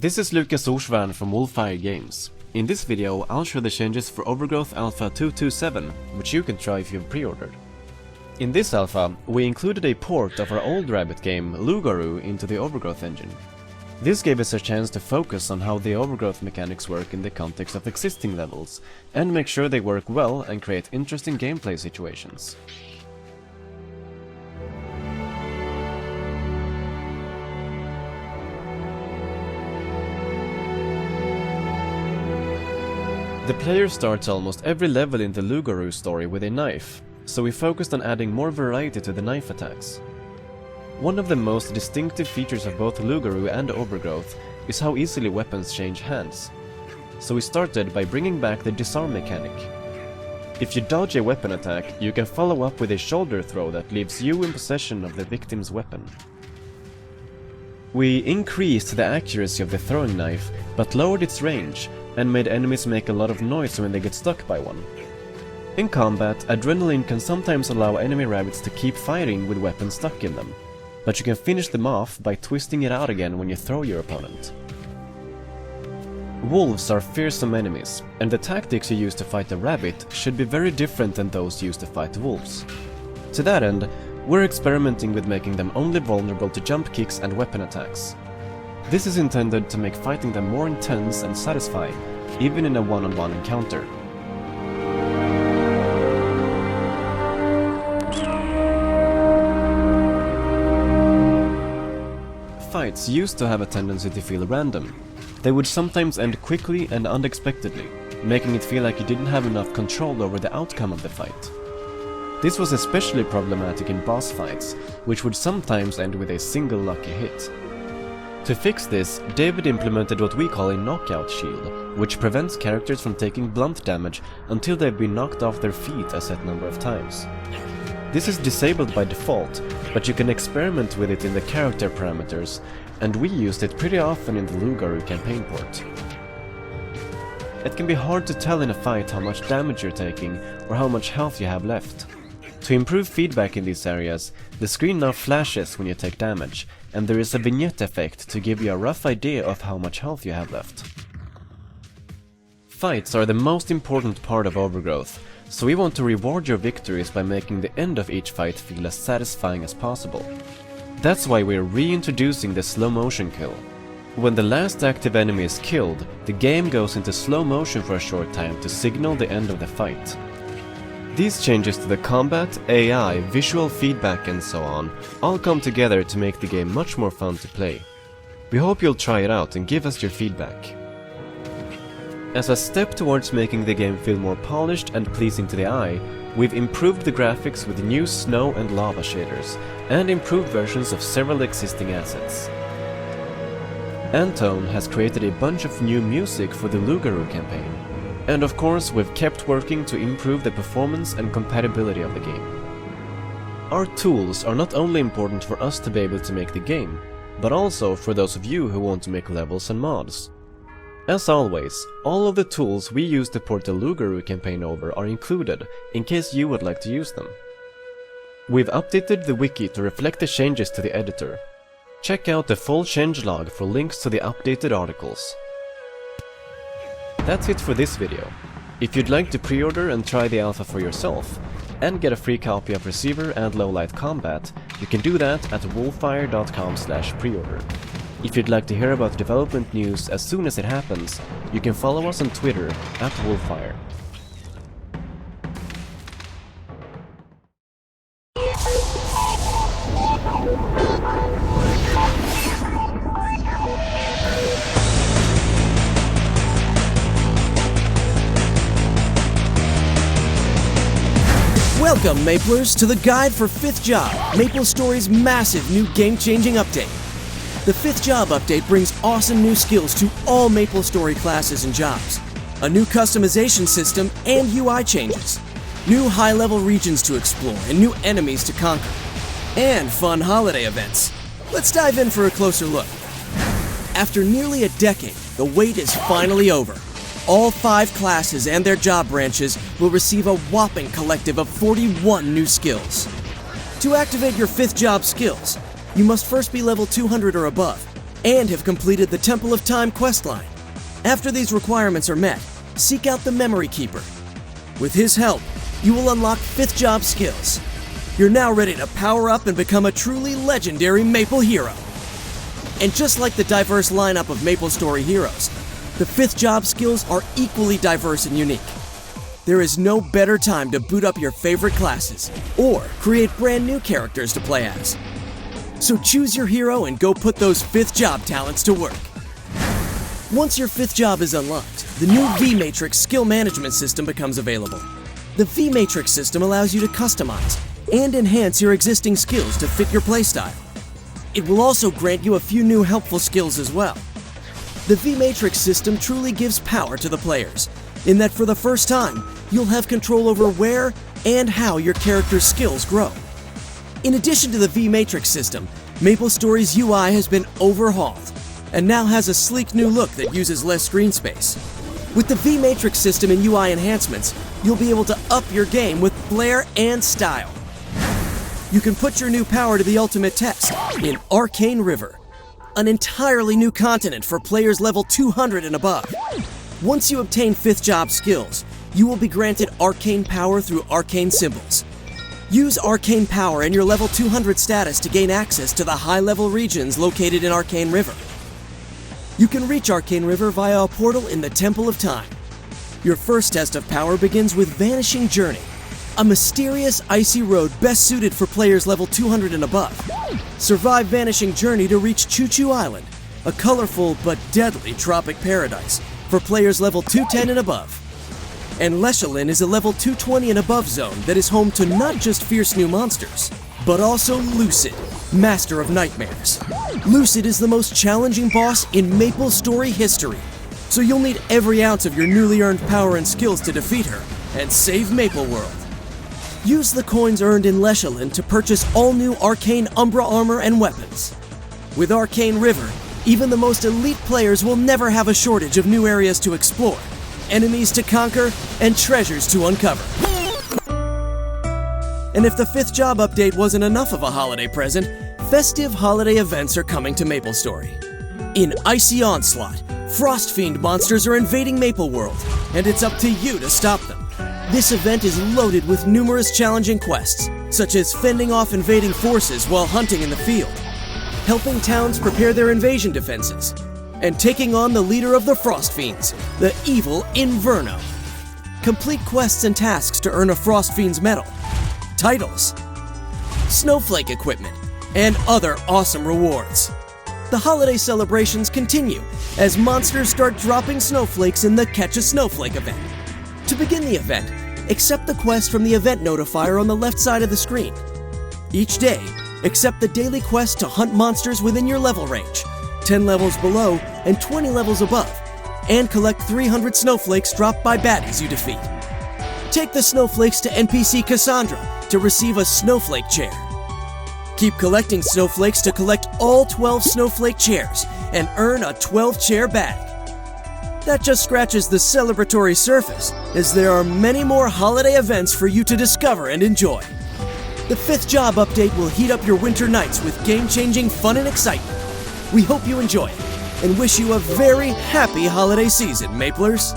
This is Lucas Orsvärn from Wolfire Games. In this video I'll show the changes for Overgrowth Alpha 227, which you can try if you've pre-ordered. In this alpha, we included a port of our old rabbit game Lugaru into the Overgrowth engine. This gave us a chance to focus on how the Overgrowth mechanics work in the context of existing levels, and make sure they work well and create interesting gameplay situations. The player starts almost every level in the Lugaru story with a knife, so we focused on adding more variety to the knife attacks. One of the most distinctive features of both Lugaru and Overgrowth is how easily weapons change hands. So we started by bringing back the disarm mechanic. If you dodge a weapon attack, you can follow up with a shoulder throw that leaves you in possession of the victim's weapon. We increased the accuracy of the throwing knife, but lowered its range, and made enemies make a lot of noise when they get stuck by one. In combat, adrenaline can sometimes allow enemy rabbits to keep fighting with weapons stuck in them, but you can finish them off by twisting it out again when you throw your opponent. Wolves are fearsome enemies, and the tactics you use to fight a rabbit should be very different than those used to fight wolves. To that end, we're experimenting with making them only vulnerable to jump kicks and weapon attacks. This is intended to make fighting them more intense and satisfying, even in a one-on-one encounter. Fights used to have a tendency to feel random. They would sometimes end quickly and unexpectedly, making it feel like you didn't have enough control over the outcome of the fight. This was especially problematic in boss fights, which would sometimes end with a single lucky hit. To fix this, David implemented what we call a knockout shield, which prevents characters from taking blunt damage until they've been knocked off their feet a set number of times. This is disabled by default, but you can experiment with it in the character parameters, and we used it pretty often in the Lugaru campaign port. It can be hard to tell in a fight how much damage you're taking or how much health you have left. To improve feedback in these areas, the screen now flashes when you take damage, and there is a vignette effect to give you a rough idea of how much health you have left. Fights are the most important part of Overgrowth, so we want to reward your victories by making the end of each fight feel as satisfying as possible. That's why we're reintroducing the slow motion kill. When the last active enemy is killed, the game goes into slow motion for a short time to signal the end of the fight. These changes to the combat, AI, visual feedback and so on all come together to make the game much more fun to play. We hope you'll try it out and give us your feedback. As a step towards making the game feel more polished and pleasing to the eye, we've improved the graphics with new snow and lava shaders, and improved versions of several existing assets. Antone has created a bunch of new music for the Lugaru campaign. And of course, we've kept working to improve the performance and compatibility of the game. Our tools are not only important for us to be able to make the game, but also for those of you who want to make levels and mods. As always, all of the tools we use to port the Lugaru campaign over are included, in case you would like to use them. We've updated the wiki to reflect the changes to the editor. Check out the full changelog for links to the updated articles. That's it for this video. If you'd like to pre-order and try the alpha for yourself, and get a free copy of Receiver and Low Light Combat, you can do that at wolfire.com/preorder. If you'd like to hear about development news as soon as it happens, you can follow us on Twitter @wolfire. Welcome, Maplers, to the guide for 5th Job, MapleStory's massive new game-changing update. The 5th Job update brings awesome new skills to all MapleStory classes and jobs, a new customization system and UI changes, new high-level regions to explore and new enemies to conquer, and fun holiday events. Let's dive in for a closer look. After nearly a decade, the wait is finally over. All 5 classes and their job branches will receive a whopping collective of 41 new skills. To activate your 5th Job skills, you must first be level 200 or above, and have completed the Temple of Time questline. After these requirements are met, seek out the Memory Keeper. With his help, you will unlock 5th job skills. You're now ready to power up and become a truly legendary Maple hero. And just like the diverse lineup of MapleStory heroes, the 5th job skills are equally diverse and unique. There is no better time to boot up your favorite classes or create brand new characters to play as. So choose your hero and go put those 5th job talents to work. Once your 5th job is unlocked, the new V-Matrix skill management system becomes available. The V-Matrix system allows you to customize and enhance your existing skills to fit your playstyle. It will also grant you a few new helpful skills as well. The V-Matrix system truly gives power to the players, in that for the first time, you'll have control over where and how your character's skills grow. In addition to the V-Matrix system, MapleStory's UI has been overhauled and now has a sleek new look that uses less screen space. With the V-Matrix system and UI enhancements, you'll be able to up your game with flair and style. You can put your new power to the ultimate test in Arcane River, an entirely new continent for players level 200 and above. Once you obtain 5th job skills, you will be granted arcane power through arcane symbols. Use arcane power and your level 200 status to gain access to the high-level regions located in Arcane River. You can reach Arcane River via a portal in the Temple of Time. Your first test of power begins with Vanishing Journey, a mysterious icy road best suited for players level 200 and above. Survive Vanishing Journey to reach Choo Choo Island, a colorful but deadly tropic paradise for players level 210 and above. And Leshalin is a level 220 and above zone that is home to not just fierce new monsters, but also Lucid, Master of Nightmares. Lucid is the most challenging boss in MapleStory history, so you'll need every ounce of your newly earned power and skills to defeat her and save Maple World. Use the coins earned in Leshalin to purchase all new Arcane Umbra armor and weapons. With Arcane River, even the most elite players will never have a shortage of new areas to explore, enemies to conquer, and treasures to uncover. And if the 5th job update wasn't enough of a holiday present, festive holiday events are coming to MapleStory. In Icy Onslaught, Frost Fiend monsters are invading Maple World, and it's up to you to stop them. This event is loaded with numerous challenging quests, such as fending off invading forces while hunting in the field, helping towns prepare their invasion defenses, and taking on the leader of the Frost Fiends, the evil Inverno. Complete quests and tasks to earn a Frost Fiend's medal, titles, snowflake equipment, and other awesome rewards. The holiday celebrations continue as monsters start dropping snowflakes in the Catch a Snowflake event. To begin the event, accept the quest from the event notifier on the left side of the screen. Each day, accept the daily quest to hunt monsters within your level range, 10 levels below and 20 levels above, and collect 300 snowflakes dropped by baddies you defeat. Take the snowflakes to NPC Cassandra to receive a snowflake chair. Keep collecting snowflakes to collect all 12 snowflake chairs and earn a 12-chair bag. That just scratches the celebratory surface, as there are many more holiday events for you to discover and enjoy. The 5th job update will heat up your winter nights with game-changing fun and excitement. We hope you enjoy it, and wish you a very happy holiday season, Maplers!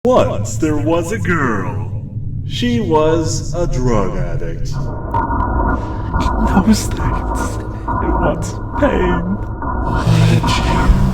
Once there was a girl. She was a drug addict. Those things. It wants pain. Why did she